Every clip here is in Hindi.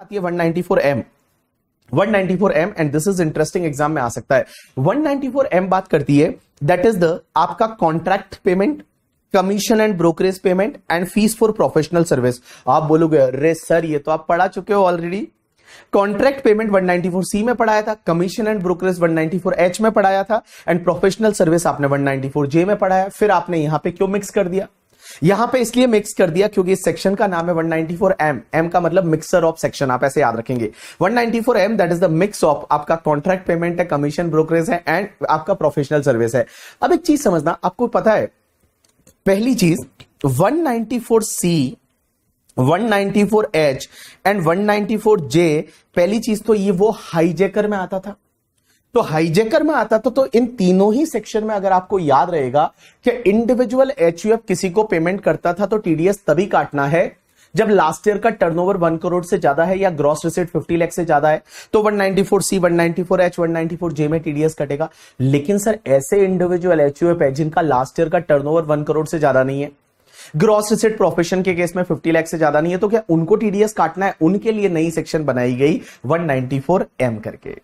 आती है 194M 194M and this is interesting, exam में आ सकता है। 194M बात करती है दैट इज द आपका contract payment, commission and brokerage payment and fees for professional service. आप बोलोगे अरे सर ये तो आप पढ़ा चुके हो ऑलरेडी। कॉन्ट्रैक्ट पेमेंट 194C में पढ़ाया था, कमीशन एंड ब्रोकरेज 194H में पढ़ाया था एंड प्रोफेशनल सर्विस आपने 194J में पढ़ाया। फिर आपने यहां पे क्यों मिक्स कर दिया? यहां पे इसलिए मिक्स कर दिया क्योंकि इस सेक्शन का नाम है 194M। M का मतलब मिक्सर ऑफ सेक्शन, आप ऐसे याद रखेंगे। 194M that is the mix of आपका कॉन्ट्रैक्ट पेमेंट है, कमीशन ब्रोकरेज है एंड आपका प्रोफेशनल सर्विस है। अब एक चीज समझना, आपको पता है पहली चीज 194C 194H एंड 194J, पहली चीज तो ये वो हाईजैकर में आता था। तो हाईजैकर में आता था तो इन तीनों ही सेक्शन में अगर आपको याद रहेगा कि इंडिविजुअल एचयूएफ किसी को पेमेंट करता था तो टीडीएस तभी काटना है जब लास्ट ईयर का टर्नओवर 1 करोड़ से ज्यादा है या ग्रॉस रिसीट 50 लाख से ज्यादा है, तो 194C 194H 194J में टीडीएस कटेगा। लेकिन सर ऐसे इंडिविजुअल एचयूएफ है जिनका लास्ट ईयर का टर्नओवर 1 करोड़ से ज्यादा नहीं है, ग्रॉस रिसीट प्रोफेशन के केस में 50 लाख से ज्यादा नहीं है, तो क्या उनको टीडीएस काटना है? उनके लिए नई सेक्शन बनाई गई 194M करके।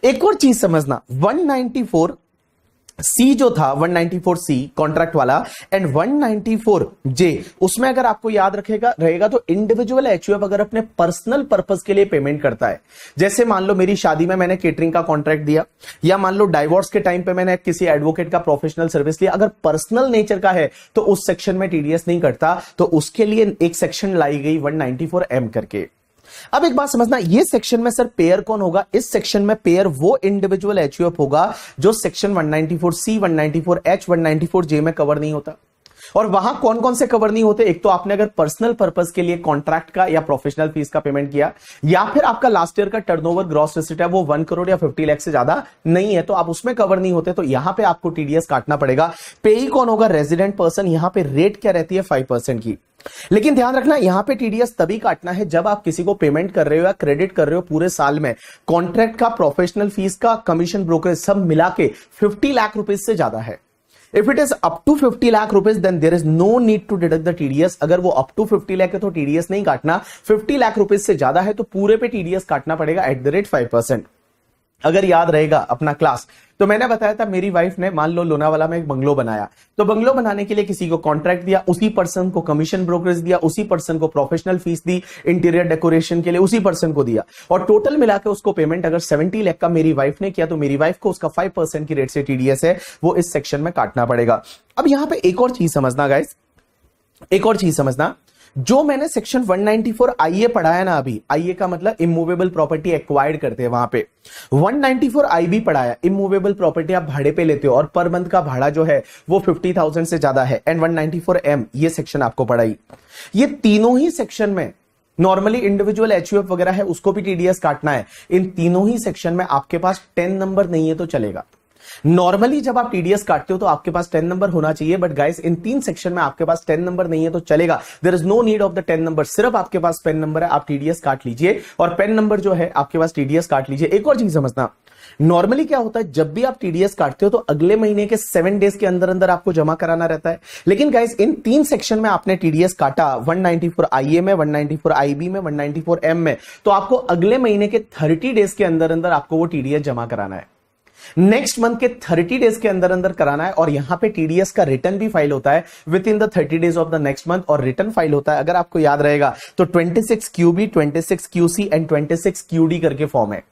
एक और चीज समझना, 194C जो था 194C कॉन्ट्रैक्ट वाला एंड 194J, उसमें अगर आपको याद रहेगा तो इंडिविजुअल एचयूएफ अगर अपने पर्सनल पर्पस के लिए पेमेंट करता है, जैसे मान लो मेरी शादी में मैंने केटरिंग का कॉन्ट्रैक्ट दिया, या मान लो डाइवोर्स के टाइम पे मैंने किसी एडवोकेट का प्रोफेशनल सर्विस लिया, अगर पर्सनल नेचर का है तो उस सेक्शन में टीडीएस नहीं कटता, तो उसके लिए एक सेक्शन लाई गई 194M करके। अब एक बात समझना, ये सेक्शन में सर पेयर कौन होगा? इस सेक्शन में पेयर वो इंडिविजुअल एचयूएफ होगा जो सेक्शन 194C 194H 194J में कवर नहीं होता। और वहां कौन कौन से कवर नहीं होते? एक तो आपने अगर पर्सनल पर्पस के लिए कॉन्ट्रैक्ट का या प्रोफेशनल फीस का पेमेंट किया, या फिर आपका लास्ट ईयर का टर्नओवर ग्रॉस रिसीट है वो 1 करोड़ या 50 लाख से ज्यादा नहीं है, तो आप उसमें कवर नहीं होते, तो यहां पे आपको टीडीएस काटना पड़ेगा। पेई कौन होगा? Resident person. यहां पे रेट क्या रहती है? 5% की। लेकिन ध्यान रखना, यहां पे टीडीएस तभी काटना है जब आप किसी को पेमेंट कर रहे हो या क्रेडिट कर रहे हो पूरे साल में, कॉन्ट्रैक्ट का, प्रोफेशनल फीस का, कमीशन ब्रोकरेज सब मिला के 50 लाख रुपीज से ज्यादा है। If it is up to 50 lakh rupees, then there is no need to deduct the TDS। अगर वो up to 50 lakh है तो TDS नहीं काटना, 50 लाख रुपीज से ज्यादा है तो पूरे पे TDS काटना पड़ेगा @5%। अगर याद रहेगा अपना क्लास, तो मैंने बताया था मेरी वाइफ ने मान लो लोनावाला में एक बंगलो बनाया, तो बंगलो बनाने के लिए किसी को कॉन्ट्रैक्ट दिया, उसी पर्सन को कमीशन ब्रोकरेज दिया, उसी पर्सन को प्रोफेशनल फीस दी, इंटीरियर डेकोरेशन के लिए उसी पर्सन को दिया, और टोटल मिलाकर उसको पेमेंट अगर 70 लाख का मेरी वाइफ ने किया, तो मेरी वाइफ को उसका 5% की रेट से टीडीएस है वो इस सेक्शन में काटना पड़ेगा। अब यहां पर एक और चीज समझना गाइस, एक और चीज समझना, जो मैंने सेक्शन 194IA पढ़ाया ना अभी, IA का मतलब इमूवेबल प्रॉपर्टी एक्वायर्ड करते हैं, वहां पे 194IB पढ़ाया, इमूवेबल प्रॉपर्टी आप भाड़े पे लेते हो और पर मंथ का भाड़ा जो है वो 50,000 से ज्यादा है, एंड 194M ये सेक्शन आपको पढ़ाई। ये तीनों ही सेक्शन में नॉर्मली इंडिविजुअल एचयूएफ वगैरह है उसको भी टीडीएस काटना है। इन तीनों ही सेक्शन में आपके पास 10 नंबर नहीं है तो चलेगा। नॉर्मली जब आप टीडीएस काटते हो तो आपके पास 10 नंबर होना चाहिए, बट गाइस इन 3 सेक्शन में आपके पास 10 नंबर नहीं है तो चलेगा। There is no need of the 10 number, सिर्फ आपके पास पेन नंबर है, आप टीडीएस काट लीजिए, और पेन नंबर जो है आपके पास टीडीएस काट लीजिए। एक और चीज समझना, नॉर्मली क्या होता है जब भी आप टीडीएस काटते हो तो अगले महीने के 7 डेज के अंदर अंदर आपको जमा कराना रहता है। लेकिन गाइस इन 3 सेक्शन में आपने टीडीएस काटा, 194IA में, 194IB में, 194M में, तो आपको अगले महीने के 30 डेज के अंदर अंदर आपको वो टीडीएस जमा कराना है, नेक्स्ट मंथ के 30 डेज के अंदर अंदर कराना है। और यहां पे टीडीएस का रिटर्न भी फाइल होता है with in the 30 days of the next month, और रिटर्न फाइल होता है अगर आपको याद रहेगा तो 26QB 26QC एंड 26QD करके फॉर्म है।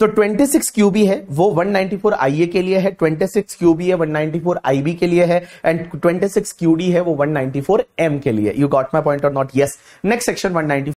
तो 26QB है वो 194IA के लिए है, 26QB है 194IB के लिए है, एंड 26QD है वो 194M के लिए। यू गॉट माई पॉइंट और नॉट? यस। Next section 194